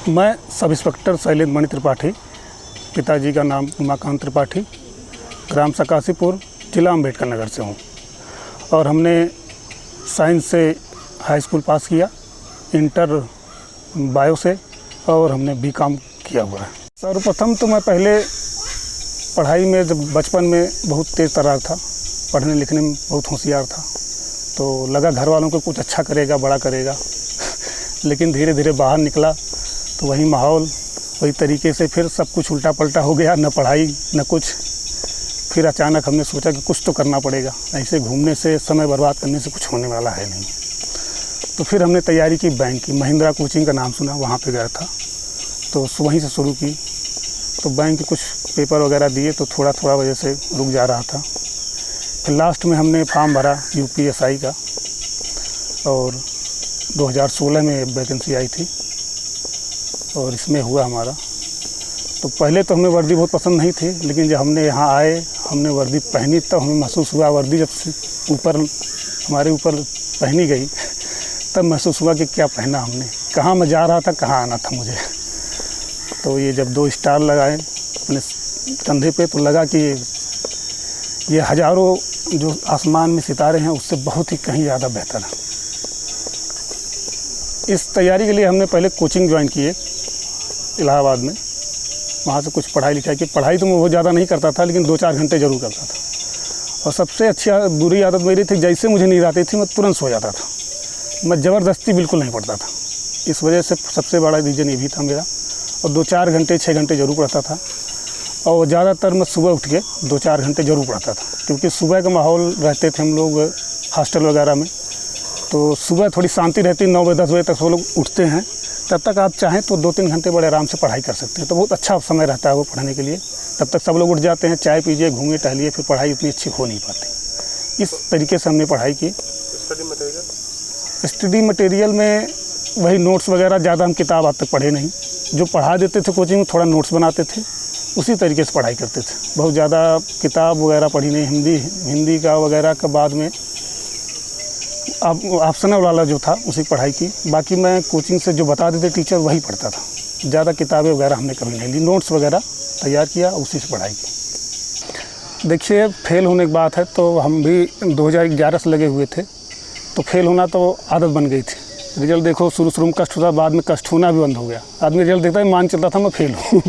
मैं sub inspector Shailendra Mani Tripathi, पिताजी का नाम उमाकांत त्रिपाठी, ग्राम सकासीपुर, जिला अम्बेडकर नगर से हूँ। और हमने साइंस से हाई स्कूल पास किया, इंटर बायो से, और हमने बीकॉम किया हुआ है। सर्वप्रथम तो मैं पहले पढ़ाई में जब बचपन में बहुत तेज़ तर्रार था, पढ़ने लिखने में बहुत होशियार था, तो लगा घर वालों को कुछ अच्छा करेगा, बड़ा करेगा। लेकिन धीरे धीरे बाहर निकला तो वही माहौल, वही तरीके से फिर सब कुछ उल्टा पल्टा हो गया, न पढ़ाई न कुछ। फिर अचानक हमने सोचा कि कुछ तो करना पड़ेगा, ऐसे घूमने से, समय बर्बाद करने से कुछ होने वाला है नहीं। तो फिर हमने तैयारी की बैंक की, महिंद्रा कोचिंग का नाम सुना, वहाँ पे गया था, तो वहीं से शुरू की। तो बैंक के कुछ पेपर वगैरह दिए तो थोड़ा थोड़ा वजह से रुक जा रहा था। फिर लास्ट में हमने फॉर्म भरा UPSI का, और 2016 में वैकेंसी आई थी और इसमें हुआ हमारा। तो पहले तो हमें वर्दी बहुत पसंद नहीं थी, लेकिन जब हमने यहाँ आए, हमने वर्दी पहनी, तब हमें महसूस हुआ, वर्दी जब ऊपर हमारे ऊपर पहनी गई तब महसूस हुआ कि क्या पहना हमने, कहाँ मैं जा रहा था, कहाँ आना था मुझे। तो ये जब 2 स्टार लगाए अपने कंधे पे, तो लगा कि ये हज़ारों जो आसमान में सितारे हैं उससे बहुत ही कहीं ज़्यादा बेहतर है। इस तैयारी के लिए हमने पहले कोचिंग ज्वाइन की है इलाहाबाद में, वहाँ से कुछ पढ़ाई लिखाई की। पढ़ाई तो मैं बहुत ज़्यादा नहीं करता था, लेकिन 2-4 घंटे ज़रूर करता था। और सबसे अच्छी बुरी आदत मेरी थी, जैसे मुझे नींद आती थी मैं तुरंत सो जाता था। मैं ज़बरदस्ती बिल्कुल नहीं पढ़ता था। इस वजह से सबसे बड़ा रीज़न ये भी था मेरा। और 2-4 घंटे 6 घंटे ज़रूर पढ़ता था, और ज़्यादातर मैं सुबह उठ के 2-4 घंटे ज़रूर पढ़ता था, क्योंकि सुबह का माहौल रहते थे हम लोग हॉस्टल वगैरह में, तो सुबह थोड़ी शांति रहती। 9 बजे 10 बजे तक सब लोग उठते हैं, तब तक आप चाहें तो 2-3 घंटे बड़े आराम से पढ़ाई कर सकते हैं। तो बहुत अच्छा समय रहता है वो पढ़ने के लिए। तब तक सब लोग उठ जाते हैं, चाय पीजिए, घूमिए टहलिए, फिर पढ़ाई उतनी अच्छी हो नहीं पाती। इस तरीके से हमने पढ़ाई की। स्टडी मटेरियल में वही नोट्स वगैरह, ज़्यादा हम किताब आज तक पढ़े नहीं। जो पढ़ा देते थे कोचिंग में, थोड़ा नोट्स बनाते थे, उसी तरीके से पढ़ाई करते थे। बहुत ज़्यादा किताब वगैरह पढ़ी नहीं। हिंदी का वगैरह का बाद में अब ऑप्शनल वाला जो था उसी पढ़ाई की। बाकी मैं कोचिंग से जो बता देते टीचर वही पढ़ता था। ज़्यादा किताबें वगैरह हमने कभी नहीं ली। नोट्स वगैरह तैयार किया, उसी से पढ़ाई की। देखिए, फेल होने की बात है तो हम भी 2011 से लगे हुए थे, तो फेल होना तो आदत बन गई थी। रिजल्ट देखो, शुरू में कष्ट होता, बाद में कष्ट होना भी बंद हो गया। आदमी रिजल्ट देखता है, मान चलता था मैं फेल हूँ।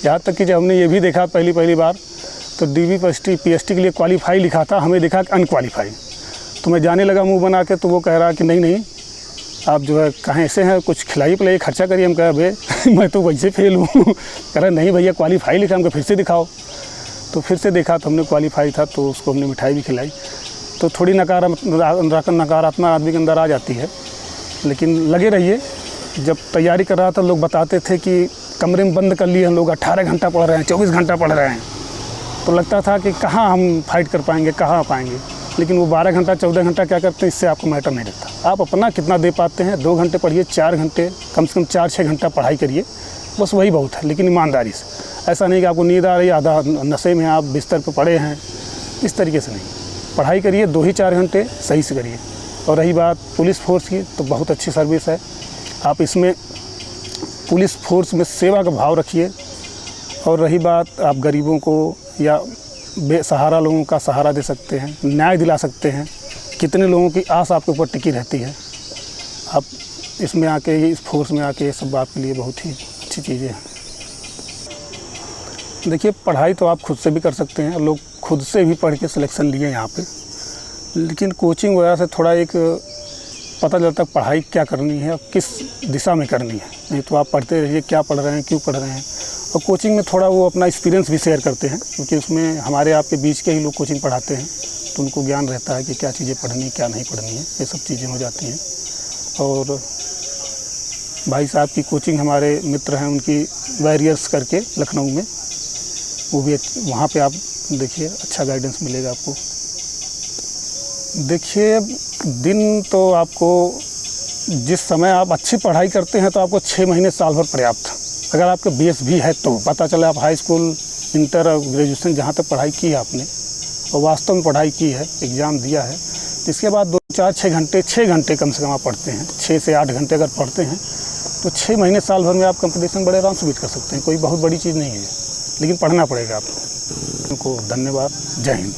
यहाँ तक कि जब हमने ये भी देखा पहली बार, तो DB PST के लिए क्वालीफाई लिखा था, हमें दिखा अनक्वालीफाई। तो मैं जाने लगा मुंह बना के, तो वो कह रहा कि नहीं आप जो है कहाँ ऐसे हैं, कुछ खिलाई पिलाई खर्चा करिए। हम कहा भाई मैं तो वैसे फेल हूँ। कह रहा नहीं भैया क्वालीफाई लिखा। हमको फिर से दिखाओ, तो फिर से देखा तो हमने क्वालीफाई था, तो उसको हमने मिठाई भी खिलाई। तो थोड़ी नकारात्मक आदमी के अंदर आ जाती है, लेकिन लगे रहिए। जब तैयारी कर रहा था, लोग बताते थे कि कमरे में बंद कर लिए हम लोग, 18 घंटा पढ़ रहे हैं, 24 घंटा पढ़ रहे हैं, तो लगता था कि कहाँ हम फाइट कर पाएंगे, कहाँ आ पाएंगे। लेकिन वो 12 घंटा 14 घंटा क्या करते हैं, इससे आपको मैटर नहीं रखता। आप अपना कितना दे पाते हैं। 2 घंटे पढ़िए, 4 घंटे, कम से कम 4-6 घंटा पढ़ाई करिए, बस वही बहुत है। लेकिन ईमानदारी से, ऐसा नहीं कि आपको नींद आ रही है, आधा नशे में आप बिस्तर पर पड़े हैं, इस तरीके से नहीं। पढ़ाई करिए, 2 ही 4 घंटे सही से करिए। और रही बात पुलिस फोर्स की, तो बहुत अच्छी सर्विस है। आप इसमें पुलिस फोर्स में सेवा का भाव रखिए। और रही बात, आप गरीबों को या बेसहारा लोगों का सहारा दे सकते हैं, न्याय दिला सकते हैं। कितने लोगों की आस आपके ऊपर टिकी रहती है। आप इसमें आके, इस फोर्स में आके, ये सब आपके लिए बहुत ही अच्छी चीज़ें हैं। देखिए, पढ़ाई तो आप खुद से भी कर सकते हैं, लोग खुद से भी पढ़ के सिलेक्शन लिए यहाँ पे। लेकिन कोचिंग वगैरह से थोड़ा एक पता चलता है पढ़ाई क्या करनी है और किस दिशा में करनी है। नहीं तो आप पढ़ते रहिए, क्या पढ़ रहे हैं, क्यों पढ़ रहे हैं। और कोचिंग में थोड़ा वो अपना एक्सपीरियंस भी शेयर करते हैं, क्योंकि उसमें हमारे आपके बीच के ही लोग कोचिंग पढ़ाते हैं, तो उनको ज्ञान रहता है कि क्या चीज़ें पढ़नी, क्या नहीं पढ़नी है। ये सब चीज़ें हो जाती हैं। और भाई साहब की कोचिंग, हमारे मित्र हैं, उनकी वैरियर्स करके लखनऊ में, वो भी वहाँ पे आप देखिए, अच्छा गाइडेंस मिलेगा आपको। देखिए, दिन तो आपको जिस समय आप अच्छी पढ़ाई करते हैं तो आपको 6 महीने साल भर पर्याप्त। अगर आपका BS भी है तो पता चला आप हाई स्कूल, इंटर और ग्रेजुएशन जहाँ तक पढ़ाई की है आपने, और वास्तव में पढ़ाई की है, एग्ज़ाम दिया है, तो इसके बाद 2-4-6 घंटे कम से कम आप पढ़ते हैं। 6 से 8 घंटे अगर पढ़ते हैं तो 6 महीने साल भर में आप कंपटीशन बड़े आराम से बीट कर सकते हैं, कोई बहुत बड़ी चीज़ नहीं है, लेकिन पढ़ना पड़ेगा आपको। उनको धन्यवाद। जय हिंद।